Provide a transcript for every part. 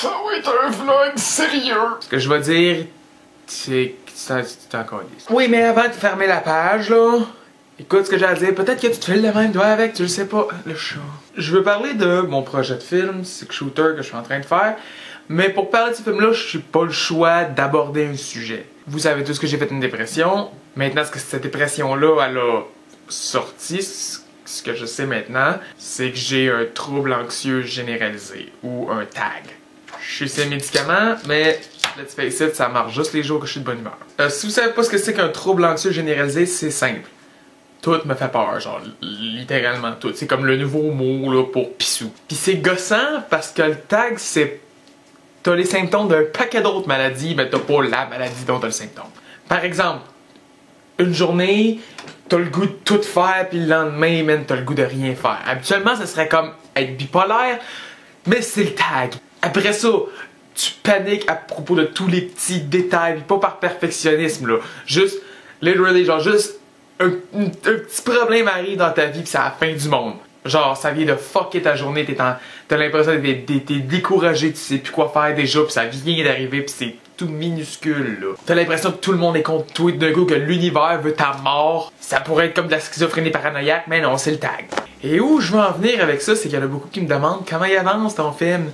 Ça va être un vlog sérieux. Ce que je vais dire, c'est encore lisse. Oui, mais avant de fermer la page, là, écoute ce que j'ai à dire. Peut-être que tu te fais le même doigt avec, tu le sais pas. Le chat. Je veux parler de mon projet de film, Six Shooter, que je suis en train de faire. Mais pour parler de ce film-là, je n'ai pas le choix d'aborder un sujet. Vous savez tous que j'ai fait une dépression. Maintenant, ce que cette dépression-là, elle a sorti, ce que je sais maintenant, c'est que j'ai un trouble anxieux généralisé, ou un TAG. Je suis ces médicaments, mais let's face it, ça marche juste les jours que je suis de bonne humeur. Si vous savez pas ce que c'est qu'un trouble anxieux généralisé, c'est simple. Tout me fait peur, genre littéralement tout. C'est comme le nouveau mot là, pour pissou. Puis c'est gossant parce que le TAG, c'est... T'as les symptômes d'un paquet d'autres maladies, mais t'as pas la maladie dont t'as le symptôme. Par exemple, une journée, t'as le goût de tout faire, puis le lendemain, man, t'as le goût de rien faire. Habituellement, ça serait comme être bipolaire, mais c'est le TAG. Après ça, tu paniques à propos de tous les petits détails, pas par perfectionnisme, là. Juste, literally, genre juste, un petit problème arrive dans ta vie, puis c'est la fin du monde. Genre, ça vient de fucker ta journée, t'as l'impression d'être découragé, tu sais plus quoi faire déjà, puis ça vient d'arriver, puis c'est tout minuscule, là. T'as l'impression que tout le monde est contre toi, d'un coup que l'univers veut ta mort. Ça pourrait être comme de la schizophrénie paranoïaque, mais non, c'est le TAG. Et où je veux en venir avec ça, c'est qu'il y en a beaucoup qui me demandent comment il avance ton film.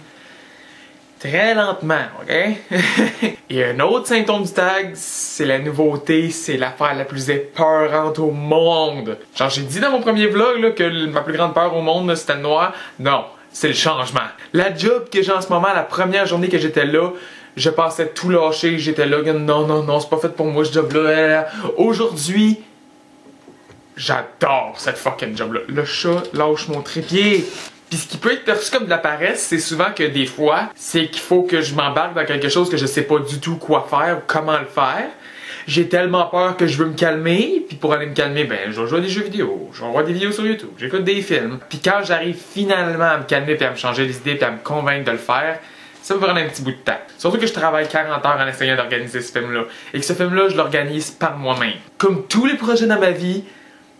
Très lentement, ok? Et un autre symptôme du TAG, c'est la nouveauté, c'est l'affaire la plus épeurante au monde. Genre, j'ai dit dans mon premier vlog là, que ma plus grande peur au monde, c'était le noir. Non, c'est le changement. La job que j'ai en ce moment, la première journée que j'étais là, je pensais tout lâcher, j'étais là, non, c'est pas fait pour moi ce job-là. Aujourd'hui, j'adore cette fucking job-là. Le chat lâche mon trépied. Puis ce qui peut être perçu comme de la paresse, c'est souvent que des fois, c'est qu'il faut que je m'embarque dans quelque chose que je sais pas du tout quoi faire ou comment le faire. J'ai tellement peur que je veux me calmer, puis pour aller me calmer, ben je vais jouer à des jeux vidéo, je vais voir des vidéos sur YouTube, j'écoute des films. Puis quand j'arrive finalement à me calmer, puis à me changer les idées, puis à me convaincre de le faire, ça me prend un petit bout de temps. Surtout que je travaille 40 heures en essayant d'organiser ce film-là. Et que ce film-là, je l'organise par moi-même. Comme tous les projets dans ma vie,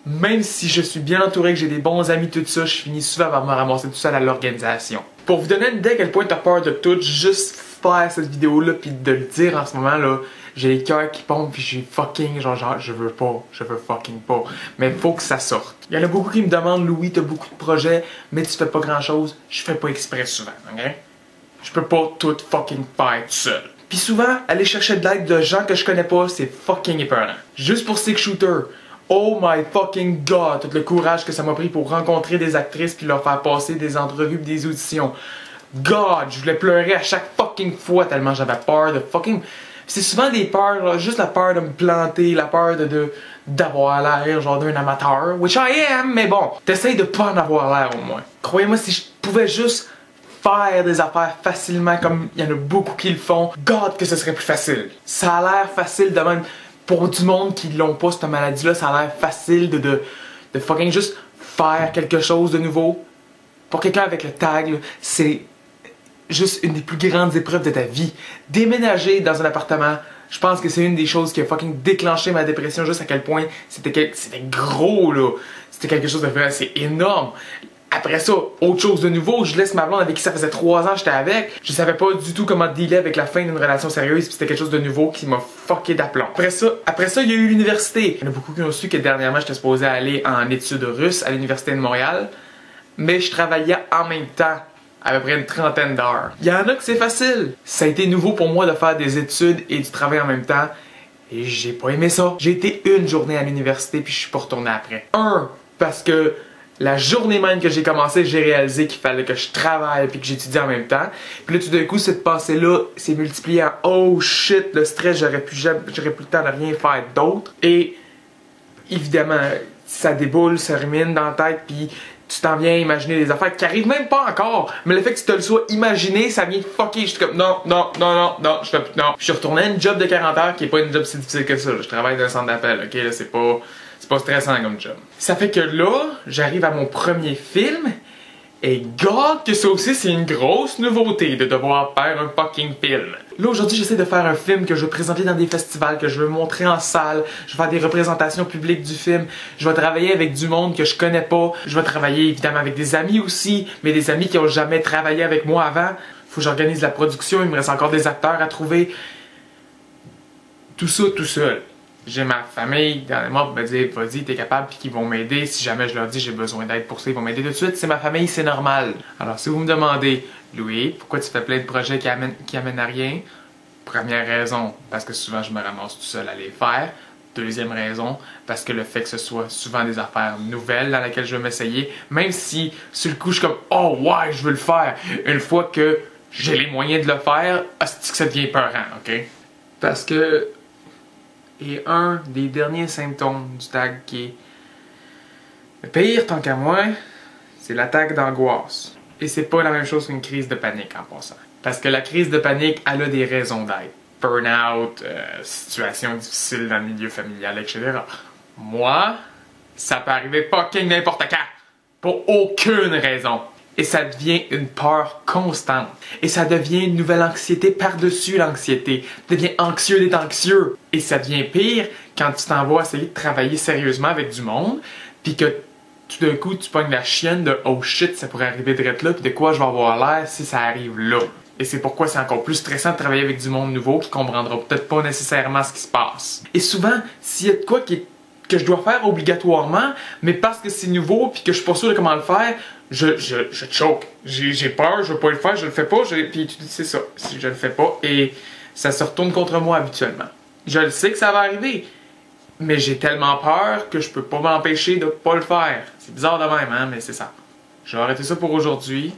même si je suis bien entouré, que j'ai des bons amis, tout ça, je finis souvent par me ramasser tout seul à l'organisation. Pour vous donner une idée à quel point t'as peur de tout, juste faire cette vidéo-là puis de le dire en ce moment-là, j'ai les cœurs qui pompent puis j'ai fucking genre je veux fucking pas. Mais faut que ça sorte. Il y en a beaucoup qui me demandent, Louis, t'as beaucoup de projets, mais tu fais pas grand-chose. Je fais pas exprès souvent, ok? Je peux pas tout fucking faire tout seul. Puis souvent, aller chercher de l'aide de gens que je connais pas, c'est fucking épeurant. Juste pour Six Shooter. Oh my fucking god, tout le courage que ça m'a pris pour rencontrer des actrices puis leur faire passer des entrevues pis des auditions. God, je voulais pleurer à chaque fucking fois tellement j'avais peur de fucking... C'est souvent des peurs, là, juste la peur de me planter, la peur d'avoir l'air genre d'un amateur, which I am, mais bon, t'essayes de pas en avoir l'air au moins. Croyez-moi, si je pouvais juste faire des affaires facilement comme il y en a beaucoup qui le font, God que ce serait plus facile. Ça a l'air facile de même. Pour du monde qui l'ont pas cette maladie-là, ça a l'air facile de fucking juste faire quelque chose de nouveau. Pour quelqu'un avec le TAG, c'est juste une des plus grandes épreuves de ta vie. Déménager dans un appartement, je pense que c'est une des choses qui a fucking déclenché ma dépression, juste à quel point c'était gros là. C'était quelque chose de vraiment, c'est énorme. Après ça, autre chose de nouveau, je laisse ma blonde avec qui ça faisait 3 ans que j'étais avec. Je savais pas du tout comment dealer avec la fin d'une relation sérieuse, puis c'était quelque chose de nouveau qui m'a fucké d'aplomb. Après ça, il y a eu l'université. Il y en a beaucoup qui ont su que dernièrement, j'étais supposé aller en études russes à l'université de Montréal, mais je travaillais en même temps, à peu près une 30aine d'heures. Il y en a que c'est facile. Ça a été nouveau pour moi de faire des études et du travail en même temps, et j'ai pas aimé ça. J'ai été une journée à l'université, puis je suis pas retourné après. Parce que la journée même que j'ai commencé, j'ai réalisé qu'il fallait que je travaille puis que j'étudie en même temps. Puis là, tout d'un coup, cette pensée-là s'est multipliée en « Oh shit, le stress, j'aurais plus le temps de rien faire d'autre. » Et évidemment, ça déboule, ça rumine dans la tête, puis tu t'en viens imaginer des affaires qui arrivent même pas encore. Mais le fait que tu te le sois imaginé, ça vient fucker. Je suis comme non, je fais plus, non. Je suis retourné à une job de 40 heures qui est pas une job si difficile que ça. Je travaille dans un centre d'appel, ok? Là, c'est pas stressant comme job. Ça fait que là, j'arrive à mon premier film, et God que ça aussi c'est une grosse nouveauté de devoir faire un fucking film. Là aujourd'hui j'essaie de faire un film que je veux présenter dans des festivals, que je veux montrer en salle, je vais faire des représentations publiques du film, je vais travailler avec du monde que je connais pas, je vais travailler évidemment avec des amis aussi, mais des amis qui ont jamais travaillé avec moi avant. Faut que j'organise la production, il me reste encore des acteurs à trouver. Tout ça tout seul. J'ai ma famille dans moi pour me dire vas-y, t'es capable, puis qu'ils vont m'aider. Si jamais je leur dis j'ai besoin d'aide pour ça, ils vont m'aider tout de suite. C'est ma famille, c'est normal. Alors si vous me demandez, Louis, pourquoi tu fais plein de projets qui amènent à rien? Première raison, parce que souvent je me ramasse tout seul à les faire. Deuxième raison, parce que le fait que ce soit souvent des affaires nouvelles dans lesquelles je vais m'essayer, même si sur le coup je suis comme oh ouais, je veux le faire. Une fois que j'ai les moyens de le faire, c'est que ça devient peurant, ok? Parce que et un des derniers symptômes du TAG qui est le pire, tant qu'à moi, c'est l'attaque d'angoisse. Et c'est pas la même chose qu'une crise de panique en passant. Parce que la crise de panique, elle a des raisons d'être. Burn-out, situation difficile dans le milieu familial, etc. Moi, ça peut arriver fucking n'importe quand. Pour aucune raison. Et ça devient une peur constante. Et ça devient une nouvelle anxiété par-dessus l'anxiété. Tu deviens anxieux d'être anxieux. Et ça devient pire quand tu t'en vas essayer de travailler sérieusement avec du monde, puis que tout d'un coup tu pognes la chienne de oh shit, ça pourrait arriver direct là, puis de quoi je vais avoir l'air si ça arrive là. Et c'est pourquoi c'est encore plus stressant de travailler avec du monde nouveau qui comprendra peut-être pas nécessairement ce qui se passe. Et souvent, s'il y a de quoi que je dois faire obligatoirement, mais parce que c'est nouveau puis que je suis pas sûr de comment le faire, je choke. J'ai peur, je veux pas le faire, je le fais pas, puis tu dis c'est ça, si je le fais pas, et ça se retourne contre moi habituellement. Je le sais que ça va arriver, mais j'ai tellement peur que je peux pas m'empêcher de pas le faire. C'est bizarre de même, hein, mais c'est ça. Je vais arrêter ça pour aujourd'hui.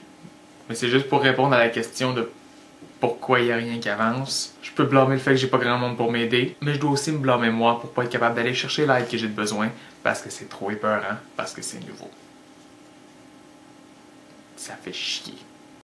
Mais c'est juste pour répondre à la question de pourquoi il n'y a rien qui avance. Je peux blâmer le fait que j'ai pas grand monde pour m'aider, mais je dois aussi me blâmer moi pour pas être capable d'aller chercher l'aide que j'ai besoin parce que c'est trop épeurant, parce que c'est nouveau. Ça fait chier.